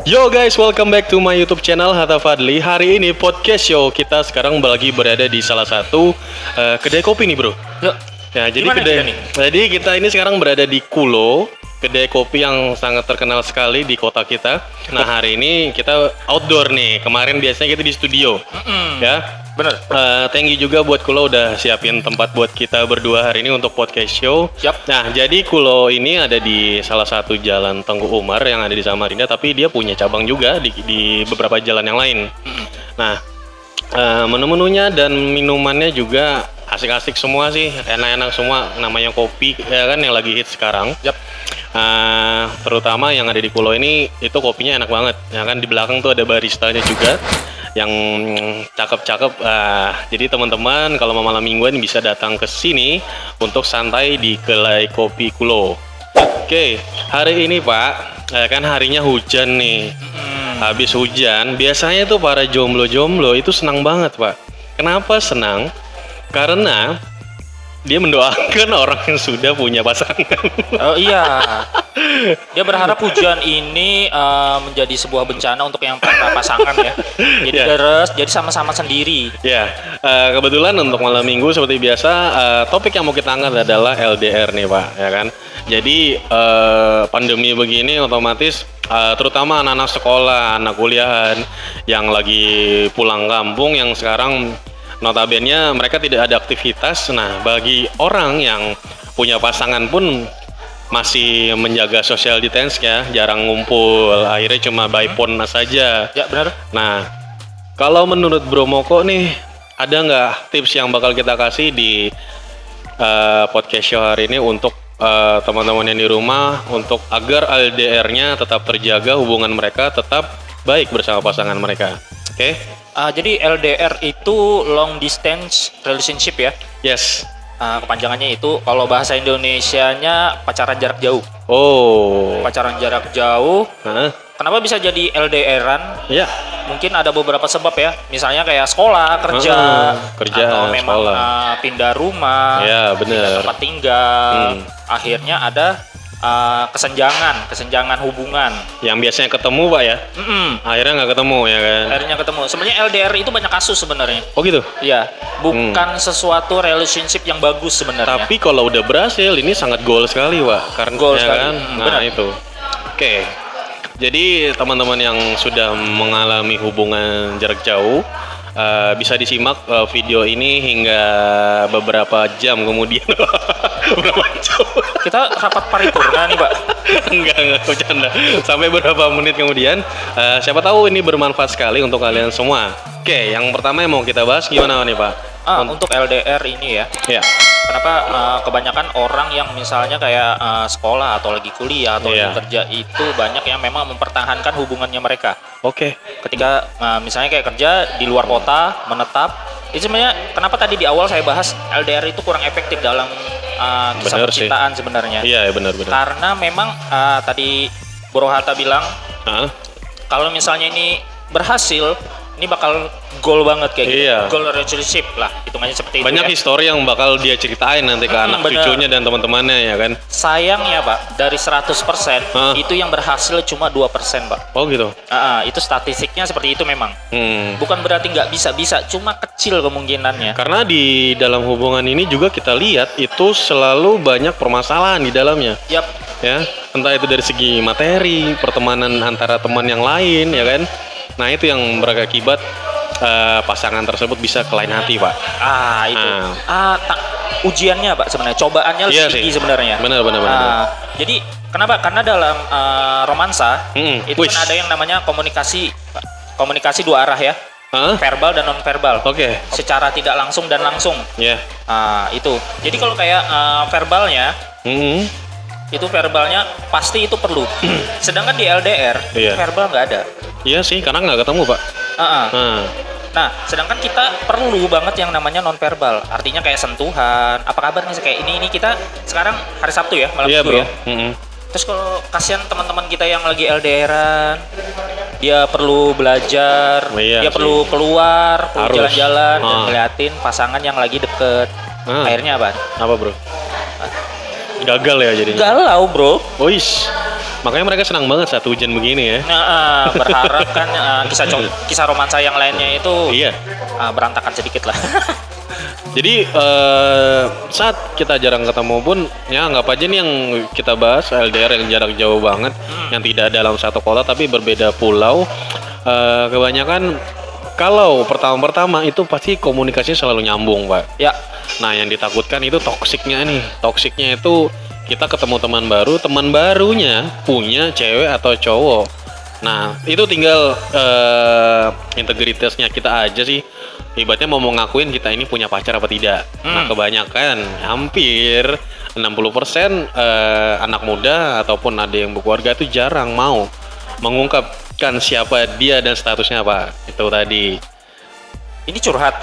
Yo guys, welcome back to my YouTube channel Hatta Fadli. Hari ini podcast show kita sekarang lagi berada di salah satu kedai kopi nih bro. Yuk. Ya, Gimana jadi kita ini sekarang berada di Kulo, kedai kopi yang sangat terkenal sekali di kota kita. Nah hari ini kita outdoor nih. Kemarin biasanya kita di studio, ya. Bener. Thank you juga buat Kulo udah siapin tempat buat kita berdua hari ini untuk podcast show. Siap. Nah, jadi Kulo ini ada di salah satu jalan Tengku Umar yang ada di Samarinda, tapi dia punya cabang juga di beberapa jalan yang lain. Nah, menu-menunya dan minumannya juga asik-asik semua sih, enak-enak semua. Namanya kopi ya kan yang lagi hits sekarang. Yap. Terutama yang ada di Kulo ini itu kopinya enak banget. Ya kan di belakang tuh ada baristanya juga yang cakep-cakep. Jadi teman-teman kalau mau malam mingguan bisa datang ke sini untuk santai di kedai kopi Kulo. Oke, hari ini Pak, kan harinya hujan nih. Habis hujan, biasanya tuh para jomblo-jomblo itu senang banget Pak. Kenapa senang? Karena dia mendoakan orang yang sudah punya pasangan. Oh iya. Dia berharap hujan ini menjadi sebuah bencana untuk yang para pasangan ya. Jadi deres, jadi sama-sama sendiri. Ya, kebetulan untuk malam minggu seperti biasa topik yang mau kita angkat adalah LDR nih Pak, ya kan. Jadi pandemi begini otomatis terutama anak-anak sekolah, anak kuliahan yang lagi pulang kampung yang sekarang notabene mereka tidak ada aktivitas. Nah, bagi orang yang punya pasangan pun masih menjaga social distance ya, jarang ngumpul, akhirnya cuma by phone saja. Ya benar. Nah, kalau menurut Bro Moko nih, ada nggak tips yang bakal kita kasih di podcast show hari ini untuk teman-teman yang di rumah untuk agar LDR-nya tetap terjaga, hubungan mereka tetap baik bersama pasangan mereka? Oke? Jadi LDR itu long distance relationship ya. Yes. Kepanjangannya itu kalau bahasa Indonesianya pacaran jarak jauh. Oh. Pacaran jarak jauh. Hah? Kenapa bisa jadi LDR-an? Ya. Mungkin ada beberapa sebab ya. Misalnya kayak sekolah, kerja, atau memang pindah rumah, ya, bener. tempat tinggal. Akhirnya ada kesenjangan hubungan. Yang biasanya ketemu Pak ya. Akhirnya nggak ketemu ya kan. Akhirnya ketemu. Sebenarnya LDR itu banyak kasus sebenarnya. Oh gitu. Iya, bukan sesuatu relationship yang bagus sebenarnya. Tapi kalau udah berhasil ini sangat goal sekali Pak. Karena Goal ya sekali. Kan? Nah Benar. itu. Oke. Jadi teman-teman yang sudah mengalami hubungan jarak jauh bisa disimak video ini hingga beberapa jam kemudian. Berapa jam? Kita rapat paripurna nih, Pak. Enggak bercanda. Sampai beberapa menit kemudian, siapa tahu ini bermanfaat sekali untuk kalian semua. Oke, yang pertama yang mau kita bahas gimana nih Pak? Untuk LDR ini ya. Ya. Kenapa kebanyakan orang yang misalnya kayak sekolah atau lagi kuliah atau lagi kerja itu banyak yang memang mempertahankan hubungannya mereka. Oke. Ketika misalnya kayak kerja di luar kota, menetap, itu sebenarnya kenapa tadi di awal saya bahas LDR itu kurang efektif dalam kisah percintaan sebenarnya. Iya, benar. Karena memang tadi Bro Hatta bilang kalau misalnya ini berhasil, ini bakal goal banget kayak gitu. Goal relationship lah, hitungannya seperti banyak itu ya. histori yang bakal dia ceritain nanti ke anak cucunya dan teman-temannya ya kan. Sayangnya Pak, dari 100% itu yang berhasil cuma 2% Pak. Oh gitu. Itu statistiknya seperti itu memang. Bukan berarti nggak bisa, cuma kecil kemungkinannya. Karena di dalam hubungan ini juga kita lihat itu selalu banyak permasalahan di dalamnya. Yap. Ya, entah itu dari segi materi, pertemanan antara teman yang lain ya kan. Nah itu yang berakibat pasangan tersebut bisa ke lain hati Pak. Itu. Ujiannya Pak sebenarnya, cobaannya lebih tinggi sebenarnya. Benar. Jadi kenapa? Karena dalam romansa itu kan ada yang namanya komunikasi, Pak. Komunikasi dua arah ya. Verbal dan non verbal. Oke. Secara tidak langsung dan langsung. Ya. Itu. Jadi kalau kayak verbalnya. Itu verbalnya pasti itu perlu. Sedangkan di LDR verbal nggak ada. Iya sih, karena nggak ketemu Pak. Nah, sedangkan kita perlu banget yang namanya non verbal. Artinya kayak sentuhan. Apa kabar nih? Kayak ini kita sekarang hari Sabtu ya, malam Minggu ya. Terus kalau kasihan teman-teman kita yang lagi LDRan, dia perlu belajar, dia perlu keluar, perlu jalan-jalan dan ngeliatin pasangan yang lagi deket. Akhirnya apa? Apa bro? Gagal ya jadinya? Galau bro. Oish. Makanya mereka senang banget saat hujan begini ya. Nah, berharap kan kisah romansa yang lainnya itu Iya. berantakan sedikit lah. Jadi saat kita jarang ketemu pun, ya anggap aja nih yang kita bahas LDR yang jarak jauh banget, yang tidak dalam satu kota tapi berbeda pulau. Kebanyakan kalau pertama-pertama itu pasti komunikasinya selalu nyambung, Pak. Ya. Nah, yang ditakutkan itu toksiknya nih. Toksiknya itu kita ketemu teman baru, teman barunya punya cewek atau cowok. Nah, itu tinggal integritasnya kita aja sih. Ibaratnya mau ngakuin kita ini punya pacar apa tidak. Nah, kebanyakan hampir 60% anak muda ataupun ada yang berkeluarga itu jarang mau mengungkapkan siapa dia dan statusnya apa. Itu tadi. Ini curhat.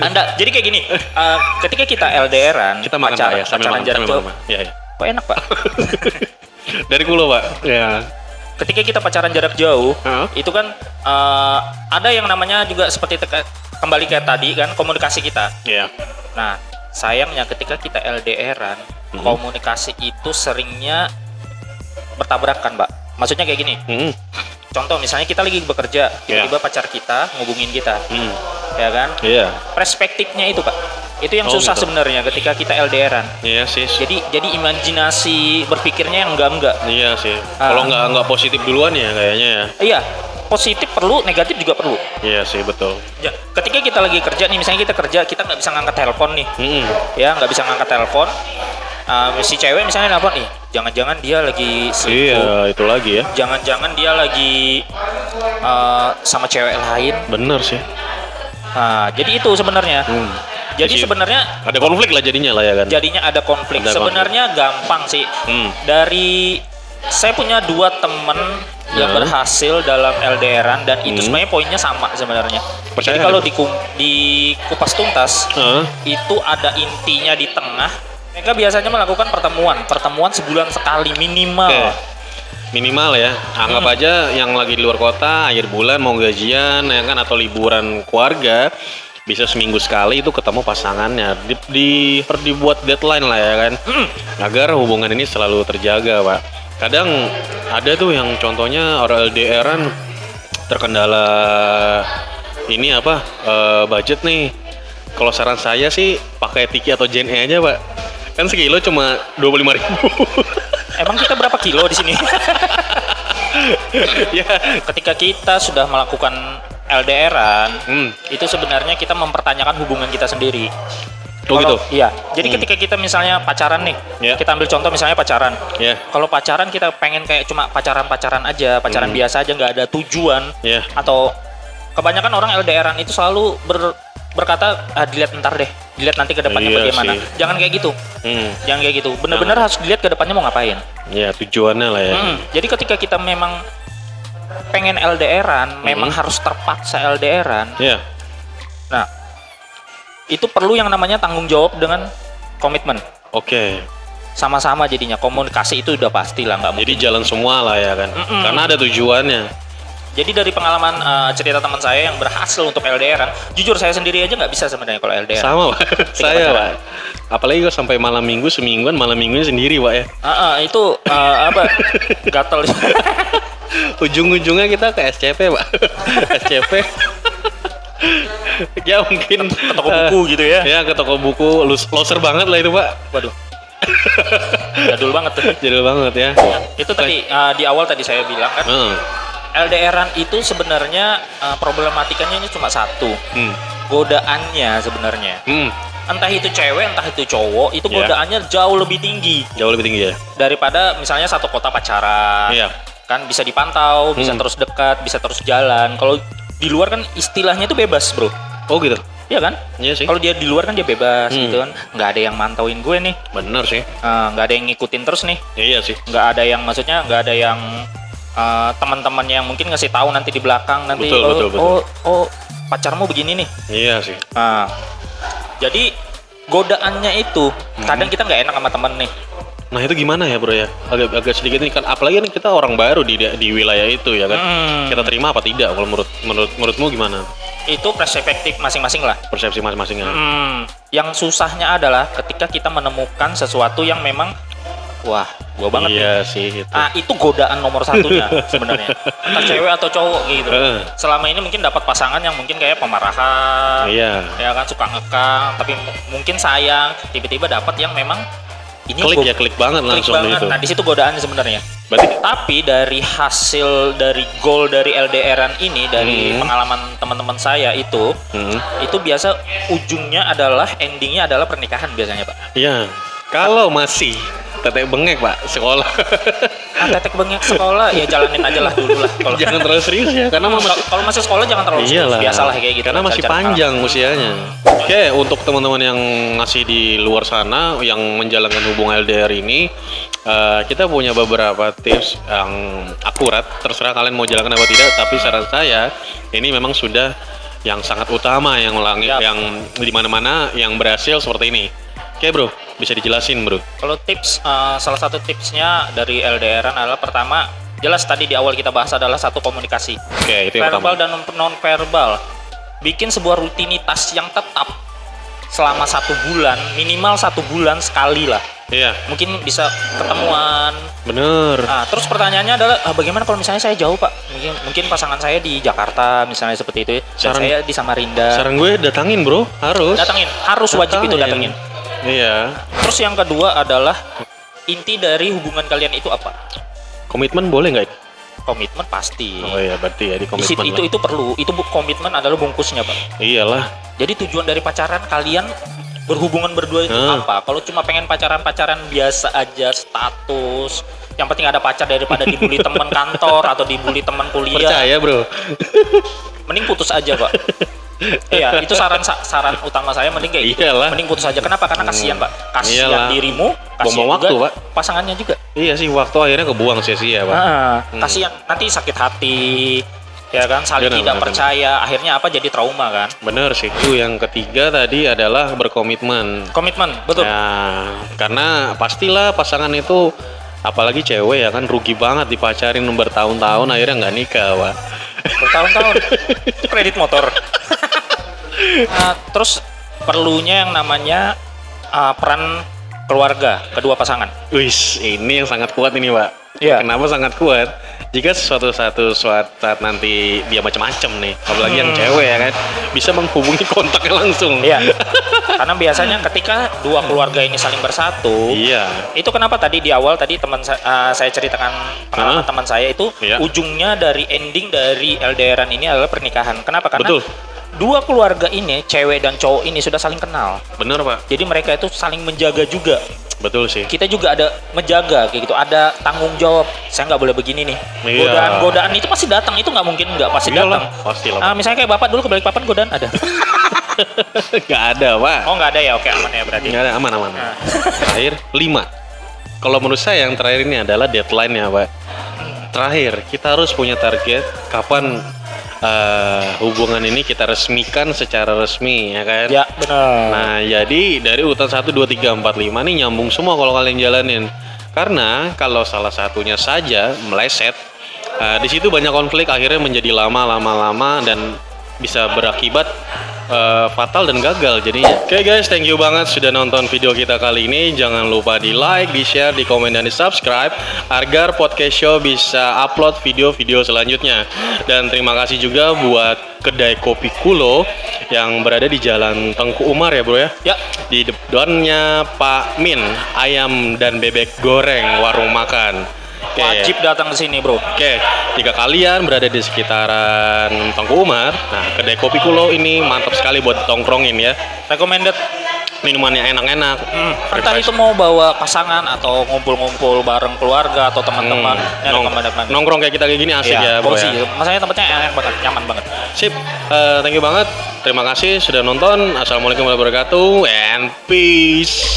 Anda, jadi kayak gini, ketika kita LDRan, Kita makan Pak, ya, sambil pacaran makan, jarak sambil jauh, makan. Iya, iya. kok enak Pak? Dari kulo, Pak. Ya. Ketika kita pacaran jarak jauh, Heeh. itu kan ada yang namanya juga seperti kembali kayak tadi kan, komunikasi kita. Iya. Nah, sayangnya ketika kita LDRan, komunikasi itu seringnya bertabrakan, Mbak. Maksudnya kayak gini. Contoh misalnya kita lagi bekerja, tiba-tiba pacar kita ngubungin kita. Ya kan? Iya. Perspektifnya itu, Pak. Itu yang Oh, susah gitu. sebenarnya ketika kita LDRan. Iya sih. Jadi imajinasi berpikirnya yang enggak. Iya sih. Kalau nggak positif duluan ya kayaknya ya. Iya, positif perlu, negatif juga perlu. Iya sih, betul. Ya, ketika kita lagi kerja nih, misalnya kita kerja, kita nggak bisa ngangkat telepon nih. Mm-mm. Ya, nggak bisa ngangkat telepon. Si cewek misalnya nelpon, jangan-jangan dia lagi selingkuh. Iya, itu lagi ya. Jangan-jangan dia lagi sama cewek lain. Bener sih. Nah, jadi itu sebenarnya. Jadi sebenarnya ada konflik lah jadinya lah ya kan. jadinya ada konflik. Ada Sebenarnya gampang sih. Dari saya punya 2 temen yang berhasil dalam LDRan dan itu sebenarnya poinnya sama sebenarnya. Percaya Jadi kalau di kupas tuntas itu ada intinya di tengah. Mereka biasanya melakukan pertemuan sebulan sekali minimal. Oke. Minimal ya. Anggap aja yang lagi di luar kota akhir bulan mau gajian ya kan atau liburan keluarga bisa seminggu sekali itu ketemu pasangannya. Dibuat deadline lah ya kan. Agar hubungan ini selalu terjaga, Pak. Kadang ada tuh yang contohnya orang LDRan terkendala ini budget nih. Kalau saran saya sih pakai Tiki atau JNE aja, Pak. Kan sekilo cuma 25.000. Emang kita berapa kilo di sini? Ya, Ketika kita sudah melakukan LDRan, itu sebenarnya kita mempertanyakan hubungan kita sendiri. Oh gitu? Iya. Jadi ketika kita misalnya pacaran nih, kita ambil contoh misalnya pacaran. ya, Kalau pacaran kita pengen kayak cuma pacaran-pacaran aja, pacaran biasa aja, nggak ada tujuan. ya. Atau kebanyakan orang LDRan itu selalu berkata, dilihat ntar deh, dilihat nanti ke depannya Iya bagaimana. sih. Jangan kayak gitu. Jangan kayak gitu. Bener-bener harus dilihat ke depannya mau ngapain. Ya, tujuannya lah ya. Jadi ketika kita memang pengen LDRan, memang harus terpaksa LDRan. Ya, Nah, itu perlu yang namanya tanggung jawab dengan komitmen. oke. Sama-sama jadinya komunikasi itu udah pasti lah, nggak mungkin. Jadi jalan semua lah ya kan. Karena ada tujuannya. Jadi dari pengalaman cerita teman saya yang berhasil untuk LDRan, jujur saya sendiri aja nggak bisa sebenarnya kalau LDRan. Sama, Pak. Saya, pacaran. Pak. Apalagi kalau sampai malam minggu semingguan, malam minggunya sendiri, Pak ya. Itu gatel. Ujung-ujungnya kita ke SCP, Pak. SCP. Ya mungkin Ke toko buku gitu ya. Ya, ke toko buku. Loser banget lah itu, Pak. Waduh. Jadul banget tuh. Jadul banget ya. Itu tadi di awal tadi saya bilang kan, LDRan itu sebenarnya problematikanya ini cuma satu. Godaannya sebenarnya. Entah itu cewek, entah itu cowok, itu godaannya jauh lebih tinggi Jauh lebih tinggi ya. daripada misalnya satu kota pacaran. Iya. Kan bisa dipantau, bisa terus dekat, bisa terus jalan. Kalau di luar kan istilahnya itu bebas, Bro. Oh gitu. Iya kan? Iya sih. Kalau dia di luar kan dia bebas gitu kan. Nggak ada yang mantauin gue nih. Bener sih. Nggak ada yang ngikutin terus nih. Iya sih. Nggak ada yang nggak ada yang teman-temannya yang mungkin ngasih tahu nanti di belakang nanti Betul. oh pacarmu begini nih. Iya sih. Jadi godaannya itu kadang kita nggak enak sama temen nih. Nah itu gimana ya bro ya? Agak sedikit ini kan, apalagi kan kita orang baru di wilayah itu ya kan. Kita terima apa tidak? Kalau menurutmu gimana? Itu perspektif masing-masing lah. Persepsi masing-masingnya. Yang susahnya adalah ketika kita menemukan sesuatu yang memang wah, gua banget nih. Iya sih itu. Itu godaan nomor satunya sebenarnya. Entah cewek atau cowok gitu. Selama ini mungkin dapat pasangan yang mungkin kayak pemarahan, Iya. ya kan suka ngekang, tapi mungkin sayang. Tiba-tiba dapat yang memang ini Klik banget klik langsung banget. itu. Nah di situ godaannya sebenarnya. Berarti Tapi dari hasil dari goal dari LDRan ini, dari pengalaman teman-teman saya itu biasa ujungnya adalah endingnya adalah pernikahan biasanya Pak. iya. Kalau masih tetek bengek Pak sekolah. Tetek bengek sekolah ya jalanin aja lah dulu lah. Kalau Jangan terlalu serius ya karena kalau masih sekolah jangan terlalu serius. iyalah. Biasalah kayak gitu. Karena masih panjang usianya. Oke, untuk teman-teman yang masih di luar sana yang menjalankan hubungan LDR ini, kita punya beberapa tips yang akurat. Terserah kalian mau jalankan apa tidak, tapi saran saya ini memang sudah yang sangat utama yang yang di mana-mana yang berhasil seperti ini. Oke, Bro, bisa dijelasin, Bro. Kalau tips, salah satu tipsnya dari LDRan adalah pertama, jelas tadi di awal kita bahas adalah satu komunikasi. Oke, itu yang Verbal pertama. dan non-verbal. Bikin sebuah rutinitas yang tetap selama 1 bulan, minimal 1 bulan sekali lah. Iya, Mungkin bisa ketemuan. bener. Terus pertanyaannya adalah bagaimana kalau misalnya saya jauh Pak? Mungkin pasangan saya di Jakarta misalnya seperti itu, dan Saran- saya di Samarinda. Saran gue datangin, Bro. Harus. Datangin, harus wajib itu datangin. Iya. Terus yang kedua adalah inti dari hubungan kalian itu apa? Komitmen boleh nggak? Komitmen pasti. Oh iya, berarti ya di Di situ komitmen. itu perlu. Itu komitmen adalah bungkusnya Pak. Iyalah. Jadi tujuan dari pacaran kalian berhubungan berdua itu apa? Kalau cuma pengen pacaran biasa aja, status, yang penting ada pacar daripada dibully teman kantor atau dibully teman kuliah, Percaya, Bro. mending putus aja Pak. Iya, itu saran utama saya, mending kayak gitu. Iyalah. Mending putus aja. Kenapa? Karena kasihan Pak. Kasihan Iyalah. dirimu, kasihan Buang-buang juga waktu, Pak. pasangannya juga. Iya sih, waktu akhirnya kebuang sia-sia, Pak. Kasihan, nanti sakit hati, ya kan, saling Benar, tidak benar, percaya, akhirnya apa, jadi trauma kan. Bener sih. Itu yang ketiga tadi adalah berkomitmen. Komitmen, betul. Ya, karena pastilah pasangan itu apalagi cewek ya kan rugi banget dipacarin bertahun-tahun akhirnya nggak nikah, Pak. Bertahun-tahun kredit motor. Terus perlunya yang namanya peran keluarga kedua pasangan. Wis, ini yang sangat kuat ini, Pak. Iya. Kenapa sangat kuat? Jika suatu saat nanti dia macam-macam nih, apalagi yang cewek ya kan, bisa menghubungi kontaknya langsung. Iya. Karena biasanya ketika dua keluarga ini saling bersatu, Iya. itu kenapa tadi di awal tadi saya ceritakan pengalaman teman saya itu, Iya. ujungnya dari ending dari LDRan ini adalah pernikahan. Kenapa? Karena Betul. dua keluarga ini, cewek dan cowok ini sudah saling kenal. Bener, Pak. Jadi mereka itu saling menjaga juga. Betul sih. Kita juga ada menjaga kayak gitu, ada tanggung jawab. Saya nggak boleh begini nih. Iya. Godaan itu pasti datang, itu nggak mungkin nggak pasti Iyalah, datang. pastilah, Pak. Misalnya kayak bapak dulu ke Balikpapan godaan ada. Nggak ada, Pak. Oh nggak ada ya, oke aman ya berarti. Nggak ada, aman. Nah. Terakhir, 5. Kalau menurut saya yang terakhir ini adalah deadline-nya, Pak. Terakhir, kita harus punya target kapan hubungan ini kita resmikan secara resmi, ya kan? Ya benar. Nah, jadi dari urutan 1, 2, 3, 4, 5 nih nyambung semua kalau kalian jalanin. Karena kalau salah satunya saja meleset, di situ banyak konflik akhirnya menjadi lama dan bisa berakibat fatal dan gagal jadinya. Oke guys, thank you banget sudah nonton video kita kali ini. Jangan lupa di like, di share, di komen, dan di subscribe agar Podcast Show bisa upload video-video selanjutnya. Dan terima kasih juga buat kedai kopi Kulo yang berada di Jalan Tengku Umar ya bro ya. Ya. Di depannya Pak Min, ayam dan bebek goreng warung makan. Oke. Wajib datang ke sini bro. Oke, jika kalian berada di sekitaran Tengku Umar, nah kedai kopi Kulo ini mantap sekali buat tongkrongin ya. Recommended. Minumannya enak-enak. Entah itu mau bawa pasangan atau ngumpul-ngumpul bareng keluarga atau teman-teman. Ini recommended banget. Nongkrong kayak kita kayak gini asik ya, bro sih. ya. Masanya tempatnya enak banget, nyaman banget. Sip, thank you banget. Terima kasih sudah nonton. Assalamualaikum warahmatullahi wabarakatuh and peace.